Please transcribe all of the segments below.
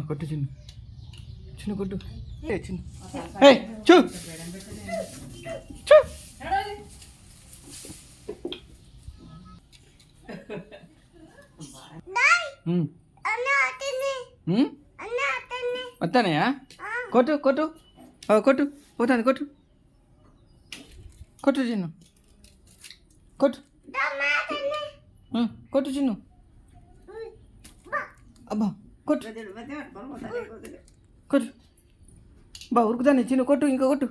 కొట్టు చిన్న చిన్న కొట్టు చిన్న చూ చూ వస్తానయా కొట్టు కొట్టు కొట్టు పోతాను కొట్టు కొట్టు చిన్ను కొట్టు కొట్టు చిన్ను అబ్బా కొట్టు కొట్టు బా ఉరుకుతాను చిన్ను కొట్టు ఇంకా కొట్టు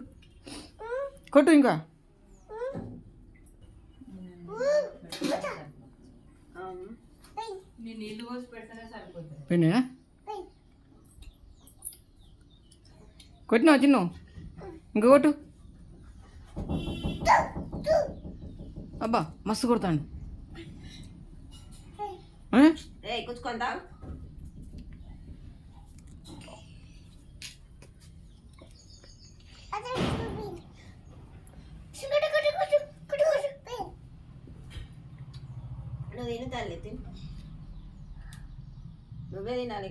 కొట్టు ఇంకా పోయినాయా కొట్టినావు చిన్ను ఇంకా కొట్టు అబ్బా మస్తు కొడతాను కూర్చుకుంటా నువ్వు తిను తల్లి తిను నువ్వే తినాలి.